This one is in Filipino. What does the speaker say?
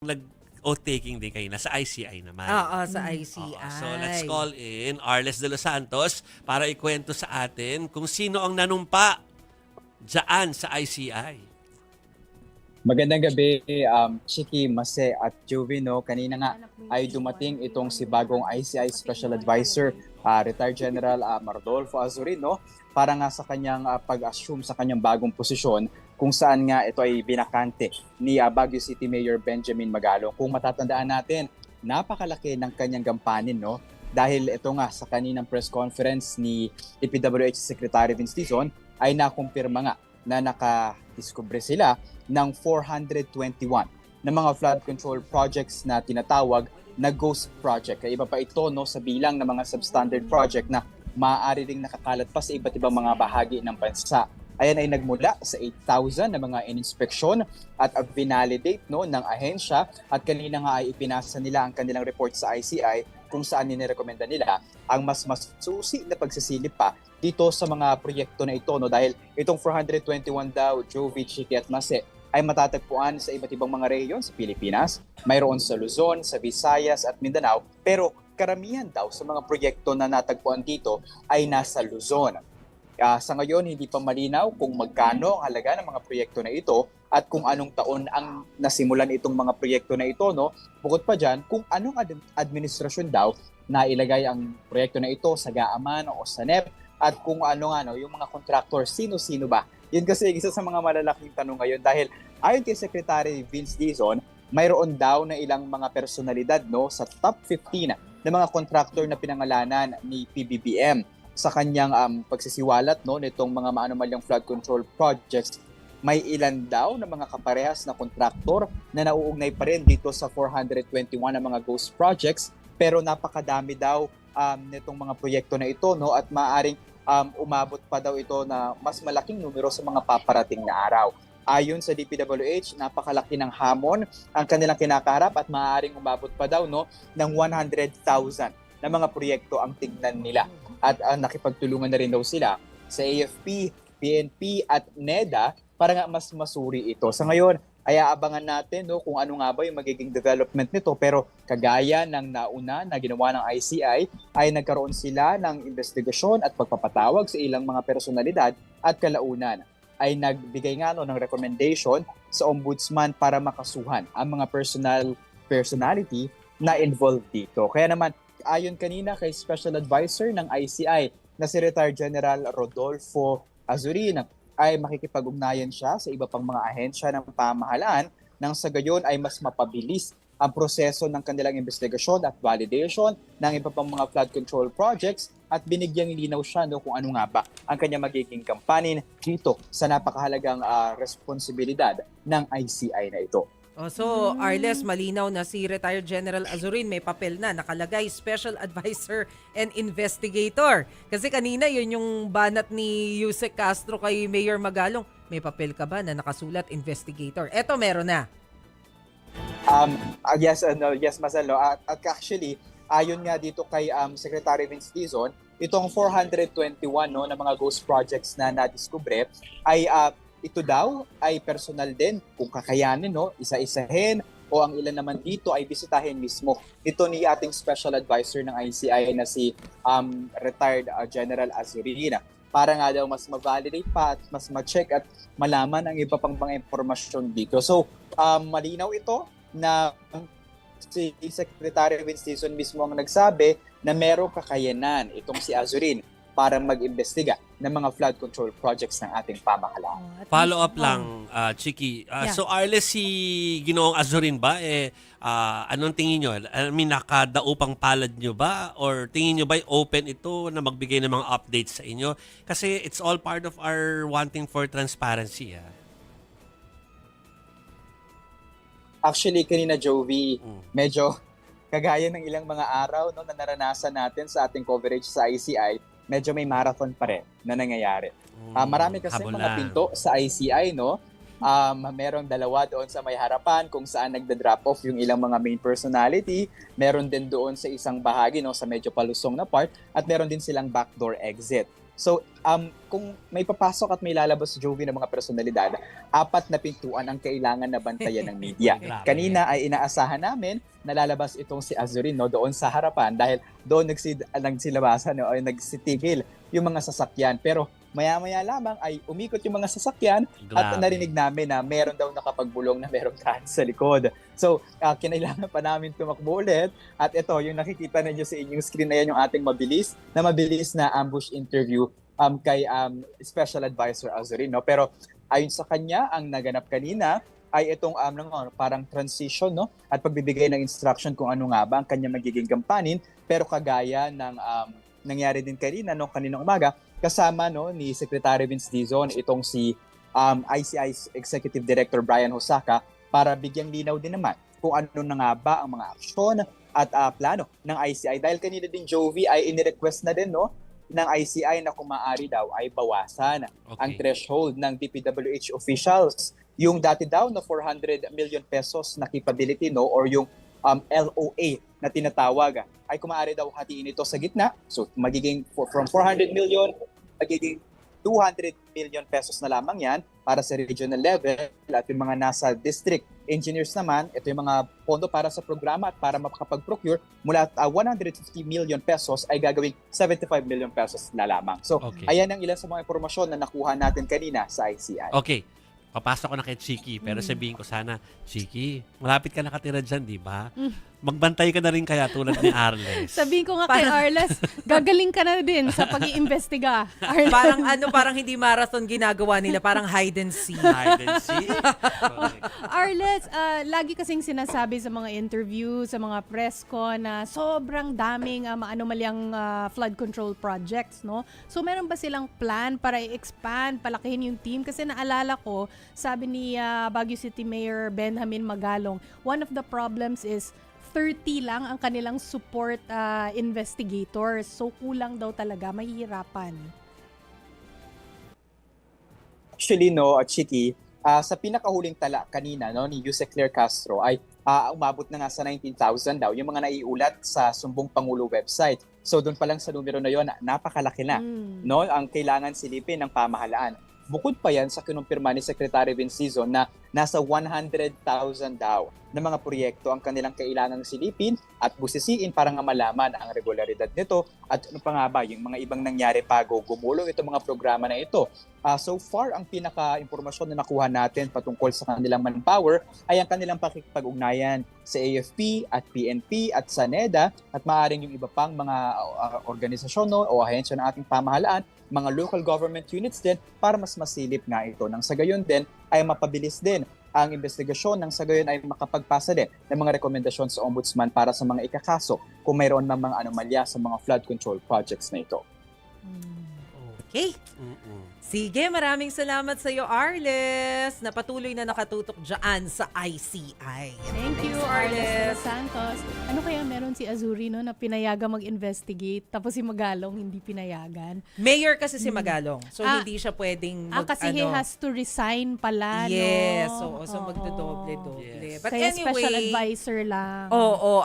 nag-oath-taking din kayo, nasa ICI naman. Oo, sa Oo, ICI. so let's call in Arles de los Santos para ikwento sa atin kung sino ang nanumpa dyan sa ICI. Magandang gabi, Chiki, Mase at Juvino. Kanina nga ay dumating itong si bagong ICI Special Advisor, Retired General Rodolfo Azurin, no? Para nga sa kanyang pag-assume sa kanyang bagong posisyon kung saan nga ito ay binakante ni Baguio City Mayor Benjamin Magalong. Kung matatandaan natin, napakalaki ng kanyang gampanin, no? Dahil ito nga sa kaninang press conference ni DPWH Secretary Vince Dizon ay nakumpirma nga na nakadiskubre sila ng 421 na mga flood control projects na tinatawag na ghost project. Kaya iba pa ito, no, sa bilang ng mga substandard project na maaari ring nakakalat pa sa iba't ibang mga bahagi ng bansa. Ayan ay nagmula sa 8,000 na mga in-inspection at vinalidate, no, ng ahensya, at kanina nga ay ipinasa nila ang kanilang report sa ICI kung saan nirekomenda nila ang mas susi na pagsisilip pa dito sa mga proyekto na ito, no, dahil itong 421 daw, Jovi, Chiki at Mase, ay matatagpuan sa iba't ibang mga rehiyon sa Pilipinas. Mayroon sa Luzon, sa Visayas at Mindanao, pero karamihan daw sa mga proyekto na natagpuan dito ay nasa Luzon. Sa ngayon, hindi pa malinaw kung magkano ang halaga ng mga proyekto na ito at kung anong taon ang nasimulan itong mga proyekto na ito, no? Bukod pa dyan, kung anong administrasyon daw na ilagay ang proyekto na ito sa GAAMan o sa NEP, at kung ano nga, no, yung mga contractor, sino-sino ba? Yun kasi isa sa mga malalaking tanong ngayon dahil ayon kay Secretary Vince Dizon, mayroon daw na ilang mga personalidad, no, sa top 15 na mga contractor na pinangalanan ni PBBM sa kanyang pagsisiwalat, no, nitong mga maanumalyang flood control projects. May ilan daw na mga kaparehas na kontraktor na nauugnay pa rin dito sa 421 na mga ghost projects, pero napakadami daw nitong mga proyekto na ito, no, at maaring umabot pa daw ito na mas malaking numero sa mga paparating na araw. Ayon sa DPWH, napakalaki ng hamon ang kanilang kinakaharap at maaaring umabot pa daw, no, ng 100,000 na mga proyekto ang tignan nila. At nakipagtulungan na rin daw sila sa AFP, PNP at NEDA para nga mas masuri ito. Sa ngayon, ay aabangan natin, no, kung ano nga ba yung magiging development nito, pero kagaya ng nauna na ginawa ng ICI ay nagkaroon sila ng investigasyon at pagpapatawag sa ilang mga personalidad at kalaunan ay nagbigay nga, no, ng recommendation sa ombudsman para makasuhan ang mga personality na involved dito. Kaya naman, ayon kanina kay Special Advisor ng ICI na si Retired General Rodolfo Azurin, ay makikipag-ugnayan siya sa iba pang mga ahensya ng pamahalaan nang sa gayon ay mas mapabilis ang proseso ng kanilang investigasyon at validation ng iba pang mga flood control projects, at binigyang linaw siya, no, kung ano nga ba ang kanya magiging kampanin dito sa napakahalagang responsibilidad ng ICI na ito. So, Arles, malinaw na si Retired General Azurin may papel na nakalagay Special Advisor and Investigator. Kasi kanina yun yung banat ni Yusek Castro kay Mayor Magalong. May papel ka ba na nakasulat Investigator? Eto, meron na. Yes, Marcelo. At actually, ayon nga dito kay Secretary Vince Dizon, itong 421, no, na mga ghost projects na nadiskubre ay ito daw ay personal din kung kakayanin, no, isa-isahin o ang ilan naman dito ay bisitahin mismo. Ito ni ating Special Advisor ng ICI na si Retired General Azurin para nga daw mas ma-validate pa at mas ma-check at malaman ang iba pang mga impormasyon dito. So, malinaw ito na si Secretary Vince Dizon mismo ang nagsabi na merong kakayanan itong si Azurin para mag-imbestiga ng mga flood control projects ng ating pamahalaan. Follow up lang, Chiki. So Arles, si Ginoong Azurin ba, anong tingin nyo? I mean, nakadaupang palad nyo ba? Or tingin nyo ba open ito na magbigay ng mga updates sa inyo? Kasi it's all part of our wanting for transparency. Actually, kanina, Jovi, medyo kagaya ng ilang mga araw, no, na naranasan natin sa ating coverage sa ICI, medyo may marathon pa rin na nangyayari. Marami kasi mga pinto sa ICI, no? Merong dalawa doon sa may harapan kung saan nagda-drop off yung ilang mga main personality. Meron din doon sa isang bahagi, no, sa medyo palusong na part, at meron din silang backdoor exit. So, kung may papasok at may lalabas si Jovi ng mga personalidad, 4 na pintuan ang kailangan na bantayan ng media. Grabe. Kanina ay inaasahan namin na lalabas itong si Azurin, no, doon sa harapan dahil doon nagsilabasan, no, o nagsitigil yung mga sasakyan. Pero maya-maya lamang ay umikot yung mga sasakyan at Grabe. narinig namin na meron daw nakapagbulong na merong truck sa likod. So, kinailangan pa namin tumakbo ulit. At ito, yung nakikita ninyo sa inyong screen na yan, yung ating mabilis na ambush interview kay Special Advisor Azurin. No? Pero ayon sa kanya, ang naganap kanina ay itong parang transition, no? At pagbibigay ng instruction kung ano nga ba ang kanya magiging gampanin. Pero kagaya ng nangyari din kanina, no, kaninang umaga, kasama, no, ni Secretary Vince Dizon itong si ICI Executive Director Brian Hosaka para bigyang linaw din naman kung ano na nga ba ang mga aksyon at plano ng ICI. Dahil kanina din, Jovi, ay inirequest na din, no, ng ICI na kung maaari daw ay bawasan ang threshold ng DPWH officials. Yung dati daw na 400 million pesos na capability, no, or yung LOA na tinatawag, ay kung maaari daw hatiin ito sa gitna. So magiging from 400 million, magiging 200 million pesos na lamang yan para sa regional level, at yung mga nasa district engineers naman, ito yung mga pondo para sa programa at para makapag-procure mula 150 million pesos ay gagawing 75 million pesos na lamang. So ayan ang ilan sa mga impormasyon na nakuha natin kanina sa ICI. Okay. Papasok ko na kay Chiki, pero sabihin ko sana, Chiki, malapit ka nakatira dyan, di ba? Magbantay ka na rin kaya tulad ni Arles. Sabihin ko nga kay Arles, gagaling ka na din sa pag-iimbestiga. Arles. Parang hindi marathon ginagawa nila, parang hide and seek. Hide and seek. Correct. Arles, lagi kasing sinasabi sa mga interview, sa mga press con na sobrang daming maanomalyang flood control projects, no? So meron ba silang plan para i-expand, palakihin yung team? Kasi naalala ko, sabi ni Baguio City Mayor Benjamin Magalong, one of the problems is 30 lang ang kanilang support investigators. So kulang daw talaga, mahihirapan. Actually, no, Chiki, sa pinakahuling tala kanina, no, ni Yusek Claire Castro ay umabot na nga sa 19,000 daw yung mga naiulat sa Sumbong Pangulo website. So doon pa lang sa numero na yon, napakalaki na, no, ang kailangan silipin ng pamahalaan. Bukod pa yan sa kinumpirma ni Secretary Vince Dizon na nasa 100,000 daw na mga proyekto ang kanilang kailangang silipin at busisiin para nga malaman ang regularidad nito at ano pa nga ba yung mga ibang nangyari bago gumulong itong mga programa na ito. So far, ang pinaka-impormasyon na nakuha natin patungkol sa kanilang manpower ay ang kanilang pakikipag-ugnayan sa AFP at PNP at sa NEDA at maaaring yung iba pang mga organisasyon, no, o ahensya ng ating pamahalaan, mga local government units din para mas masilip nga ito. Nang sa gayon din ay mapabilis din ang investigasyon, nang sa gayon ay makapagpasa din ng mga rekomendasyon sa Ombudsman para sa mga ikakaso kung mayroon ng mga anomalya sa mga flood control projects na ito. Okay. Sige, maraming salamat sa iyo, Arles, na patuloy na nakatutok dyan sa ICI. Thank you, Arles Santos. Ano kaya meron si Azurin, no, na pinayagan mag-investigate, tapos si Magalong hindi pinayagan? Mayor kasi si Magalong, so hindi siya pwedeng Kasi he has to resign pala, yes, no? so magdodoble-doble. Yes. But Kaya anyway, special advisor lang. Oo,